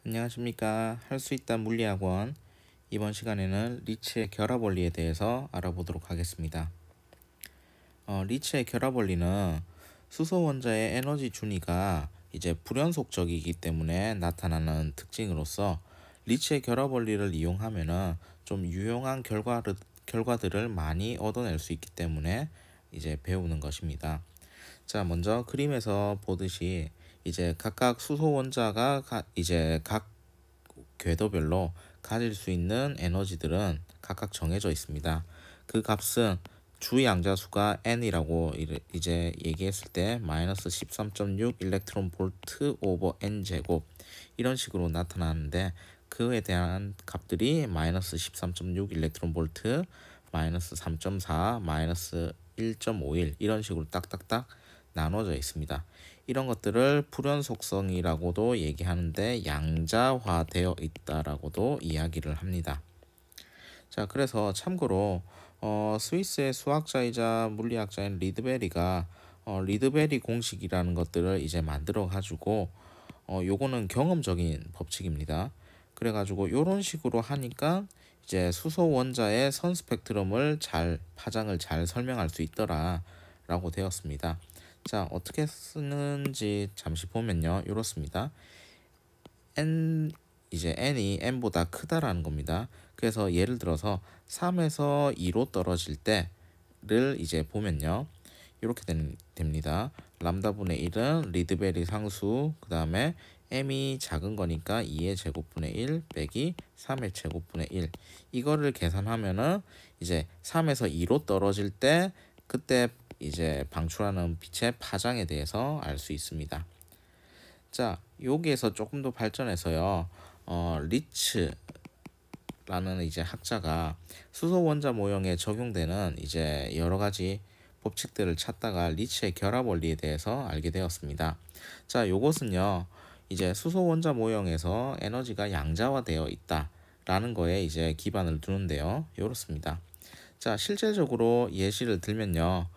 안녕하십니까. 할 수 있다 물리학원. 이번 시간에는 리츠의 결합 원리에 대해서 알아보도록 하겠습니다. 리츠의 결합 원리는 수소 원자의 에너지 준위가 이제 불연속적이기 때문에 나타나는 특징으로서 리츠의 결합 원리를 이용하면은 좀 유용한 결과들을 많이 얻어낼 수 있기 때문에 이제 배우는 것입니다. 자, 먼저 그림에서 보듯이 이제 각각 수소 원자가 이제 각 궤도별로 가질 수 있는 에너지들은 각각 정해져 있습니다. 그 값은 주 양자수가 n이라고 이제 얘기했을 때 마이너스 13.6 일렉트론 볼트 오버 n 제곱 이런 식으로 나타나는데, 그에 대한 값들이 마이너스 13.6 일렉트론 볼트, 마이너스 3.4, 마이너스 1.51 이런 식으로 딱딱딱 나눠져 있습니다. 이런 것들을 불연속성이라고도 얘기하는데 양자화되어 있다라고도 이야기를 합니다. 자, 그래서 참고로 스위스의 수학자이자 물리학자인 리드베리가 리드베리 공식이라는 것들을 이제 만들어 가지고 요거는 경험적인 법칙입니다. 그래가지고 요런 식으로 하니까 이제 수소 원자의 선 스펙트럼을 파장을 잘 설명할 수 있더라라고 되었습니다. 자, 어떻게 쓰는지 잠시 보면요, 이렇습니다. n이 n보다 크다라는 겁니다. 그래서 예를 들어서 3에서 2로 떨어질 때를 이제 보면요, 이렇게 됩니다. 람다분의 1은 리드베리 상수, 그 다음에 m이 작은 거니까 2의 제곱분의 1 빼기 3의 제곱분의 1. 이거를 계산하면은 이제 3에서 2로 떨어질 때 그때 이제 방출하는 빛의 파장에 대해서 알 수 있습니다. 자, 여기에서 조금 더 발전해서요, 리츠라는 이제 학자가 수소 원자 모형에 적용되는 이제 여러 가지 법칙들을 찾다가 리츠의 결합 원리에 대해서 알게 되었습니다. 자, 요것은요, 이제 수소 원자 모형에서 에너지가 양자화되어 있다라는 거에 이제 기반을 두는데요, 이렇습니다. 자, 실제적으로 예시를 들면요,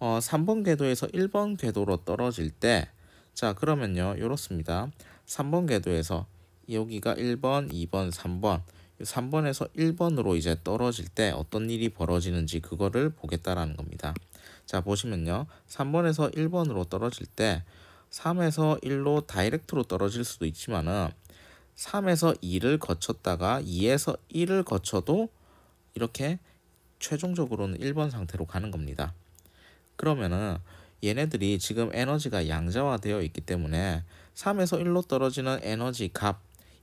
3번 궤도에서 1번 궤도로 떨어질 때, 자, 그러면요, 이렇습니다. 3번 궤도에서 여기가 1번, 2번, 3번, 3번에서 1번으로 이제 떨어질 때 어떤 일이 벌어지는지 그거를 보겠다라는 겁니다. 자, 보시면요, 3번에서 1번으로 떨어질 때 3에서 1로 다이렉트로 떨어질 수도 있지만은 3에서 2를 거쳤다가 2에서 1을 거쳐도 이렇게 최종적으로는 1번 상태로 가는 겁니다. 그러면은 얘네들이 지금 에너지가 양자화되어 있기 때문에 3에서 1로 떨어지는 에너지 값,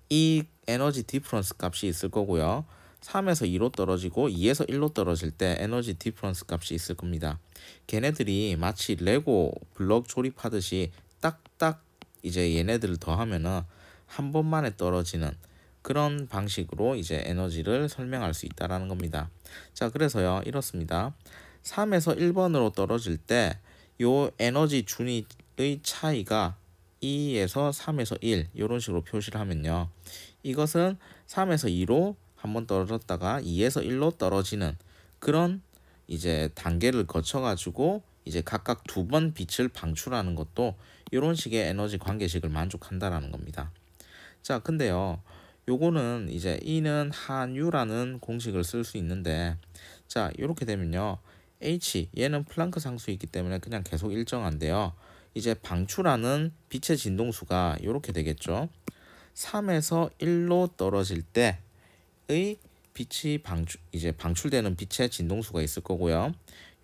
이 에너지 디퍼런스 값이 있을 거고요. 3에서 2로 떨어지고 2에서 1로 떨어질 때 에너지 디퍼런스 값이 있을 겁니다. 걔네들이 마치 레고 블럭 조립하듯이 딱딱 이제 얘네들을 더하면은 한 번만에 떨어지는 그런 방식으로 이제 에너지를 설명할 수 있다라는 겁니다. 자, 그래서요, 이렇습니다. 3에서 1번으로 떨어질 때 요 에너지 준위의 차이가 2에서 3에서 1 이런 식으로 표시를 하면요, 이것은 3에서 2로 한번 떨어졌다가 2에서 1로 떨어지는 그런 이제 단계를 거쳐 가지고 이제 각각 두 번 빛을 방출하는 것도 이런 식의 에너지 관계식을 만족한다라는 겁니다. 자, 근데요, 요거는 이제 E는 한유라는 공식을 쓸 수 있는데, 자, 이렇게 되면요, H 얘는 플랑크 상수이기 때문에 그냥 계속 일정한데요, 이제 방출하는 빛의 진동수가 이렇게 되겠죠. 3에서 1로 떨어질 때의 빛이 이제 방출되는 빛의 진동수가 있을 거고요.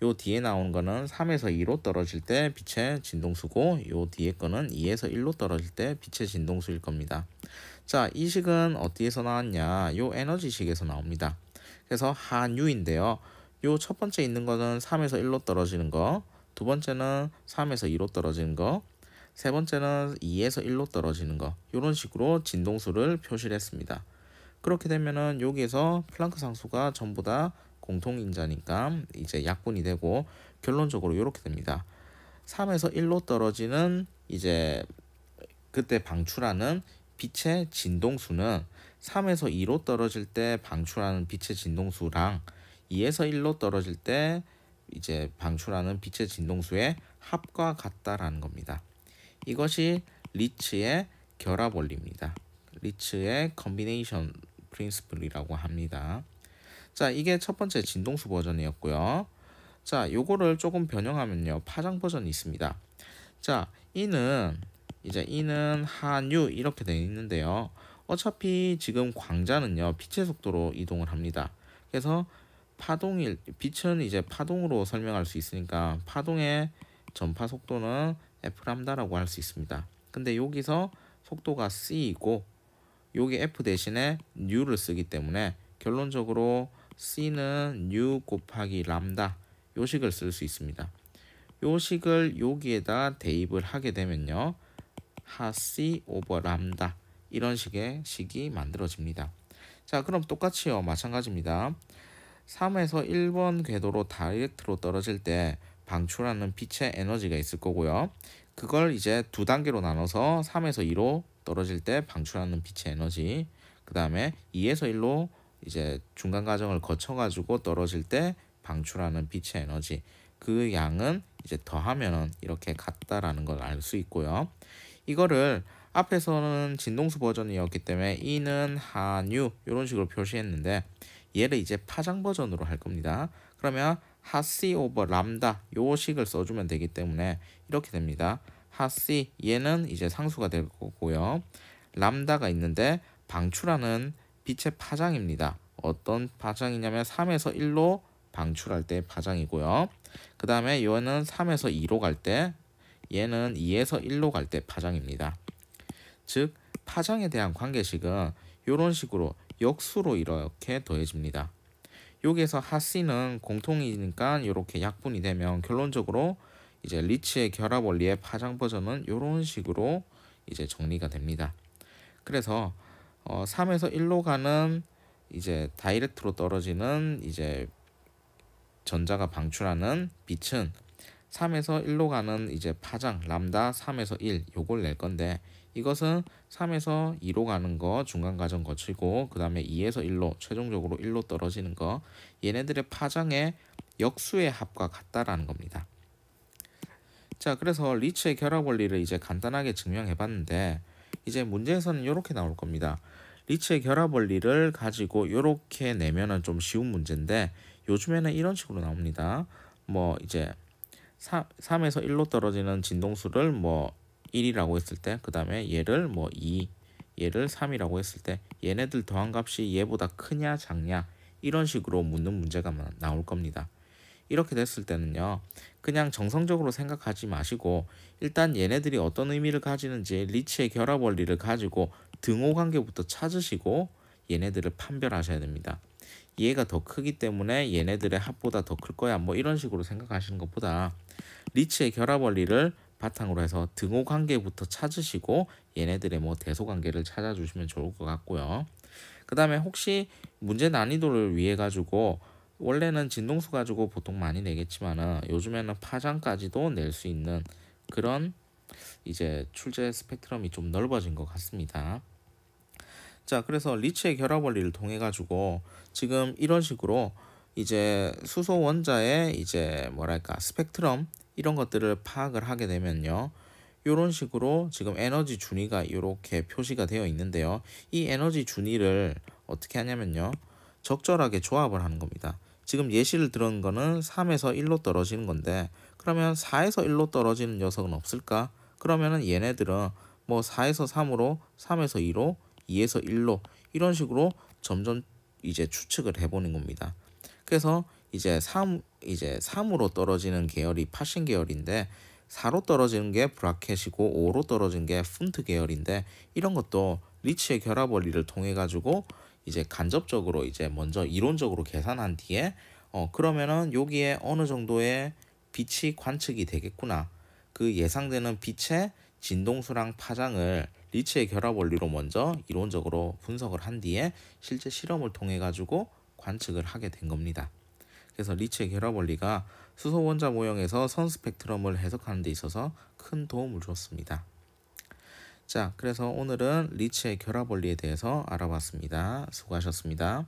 요 뒤에 나오는 거는 3에서 2로 떨어질 때 빛의 진동수고, 요 뒤에 거는 2에서 1로 떨어질 때 빛의 진동수일 겁니다. 자, 이 식은 어디에서 나왔냐? 요 에너지식에서 나옵니다. 그래서 한유인데요, 요 첫 번째 있는 거는 3에서 1로 떨어지는 거, 두 번째는 3에서 2로 떨어지는 거, 세 번째는 2에서 1로 떨어지는 거, 이런 식으로 진동수를 표시를 했습니다. 그렇게 되면은 여기에서 플랑크 상수가 전부 다 공통인자니까 이제 약분이 되고 결론적으로 이렇게 됩니다. 3에서 1로 떨어지는 이제 그때 방출하는 빛의 진동수는 3에서 2로 떨어질 때 방출하는 빛의 진동수랑 2에서 1로 떨어질 때 이제 방출하는 빛의 진동수의 합과 같다라는 겁니다. 이것이 리츠의 결합 원리입니다. 리츠의 컨비네이션 프린시플이라고 합니다. 자, 이게 첫 번째 진동수 버전이었고요. 자, 요거를 조금 변형하면요, 파장 버전이 있습니다. 자, 이는 한유 이렇게 되어 있는데요. 어차피 지금 광자는요, 빛의 속도로 이동을 합니다. 그래서 빛은 이제 파동으로 설명할 수 있으니까 파동의 전파 속도는 f 람다라고 할 수 있습니다. 근데 여기서 속도가 c이고 여기 f 대신에 n를 쓰기 때문에 결론적으로 c는 n 곱하기 람다 요 식을 쓸 수 있습니다. 요 식을 여기에다 대입을 하게 되면요, 하 c 오버 람다 이런 식의 식이 만들어집니다. 자, 그럼 똑같이요, 마찬가지입니다. 3에서 1번 궤도로 다이렉트로 떨어질 때 방출하는 빛의 에너지가 있을 거고요. 그걸 이제 두 단계로 나눠서 3에서 2로 떨어질 때 방출하는 빛의 에너지, 그 다음에 2에서 1로 이제 중간 과정을 거쳐 가지고 떨어질 때 방출하는 빛의 에너지, 그 양은 이제 더하면은 이렇게 같다라는 걸 알 수 있고요. 이거를 앞에서는 진동수 버전이었기 때문에 E는 한유 이런 식으로 표시했는데 얘를 이제 파장 버전으로 할 겁니다. 그러면 하C 오버 람다 요 식을 써주면 되기 때문에 이렇게 됩니다. 하C 얘는 이제 상수가 될 거고요. 람다가 있는데 방출하는 빛의 파장입니다. 어떤 파장이냐면 3에서 1로 방출할 때 파장이고요. 그 다음에 얘는 3에서 2로 갈 때, 얘는 2에서 1로 갈 때 파장입니다. 즉 파장에 대한 관계식은 이런 식으로 역수로 이렇게 더해집니다. 여기에서 하C는 공통이니까 이렇게 약분이 되면 결론적으로 이제 리츠의 결합 원리의 파장 버전은 이런 식으로 이제 정리가 됩니다. 그래서 3에서 1로 가는 이제 다이렉트로 떨어지는 이제 전자가 방출하는 빛은 3에서 1로 가는 이제 파장 람다 3에서 1 요걸 낼 건데, 이것은 3에서 2로 가는 거 중간 과정 거치고 그 다음에 2에서 1로 최종적으로 1로 떨어지는 거, 얘네들의 파장의 역수의 합과 같다라는 겁니다. 자, 그래서 리츠의 결합 원리를 이제 간단하게 증명해 봤는데 이제 문제에서는 이렇게 나올 겁니다. 리츠의 결합 원리를 가지고 이렇게 내면은 좀 쉬운 문제인데 요즘에는 이런 식으로 나옵니다. 뭐 이제 3에서 1로 떨어지는 진동수를 뭐 1이라고 했을 때, 그 다음에 얘를 뭐 2, 얘를 3이라고 했을 때 얘네들 더한 값이 얘보다 크냐 작냐 이런 식으로 묻는 문제가 나올 겁니다. 이렇게 됐을 때는요, 그냥 정성적으로 생각하지 마시고 일단 얘네들이 어떤 의미를 가지는지 리츠의 결합 원리를 가지고 등호 관계부터 찾으시고 얘네들을 판별하셔야 됩니다. 얘가 더 크기 때문에 얘네들의 합보다 더 클 거야 뭐 이런 식으로 생각하시는 것보다 리츠의 결합 원리를 바탕으로 해서 등호 관계부터 찾으시고 얘네들의 뭐 대소 관계를 찾아주시면 좋을 것 같고요. 그 다음에 혹시 문제 난이도를 위해 가지고 원래는 진동수 가지고 보통 많이 내겠지만은 요즘에는 파장까지도 낼 수 있는 그런 이제 출제 스펙트럼이 좀 넓어진 것 같습니다. 자, 그래서 리츠의 결합 원리를 통해 가지고 지금 이런 식으로 이제 수소 원자의 이제 뭐랄까 스펙트럼 이런 것들을 파악을 하게 되면요, 이런 식으로 지금 에너지 준위가 이렇게 표시가 되어 있는데요, 이 에너지 준위를 어떻게 하냐면요, 적절하게 조합을 하는 겁니다. 지금 예시를 들은 거는 3에서 1로 떨어지는 건데 그러면 4에서 1로 떨어지는 녀석은 없을까? 그러면은 얘네들은 뭐 4에서 3으로, 3에서 2로, 2에서 1로 이런 식으로 점점 이제 추측을 해보는 겁니다. 그래서 이제 3으로 떨어지는 계열이 파신 계열인데 4로 떨어지는 게 브라켓이고 5로 떨어지는 게 푼트 계열인데 이런 것도 리츠의 결합 원리를 통해 가지고 이제 간접적으로 이제 먼저 이론적으로 계산한 뒤에 그러면은 여기에 어느 정도의 빛이 관측이 되겠구나, 그 예상되는 빛의 진동수랑 파장을 리츠의 결합 원리로 먼저 이론적으로 분석을 한 뒤에 실제 실험을 통해 가지고 관측을 하게 된 겁니다. 그래서 리츠의 결합 원리가 수소 원자 모형에서 선 스펙트럼을 해석하는 데 있어서 큰 도움을 줬습니다. 자, 그래서 오늘은 리츠의 결합 원리에 대해서 알아봤습니다. 수고하셨습니다.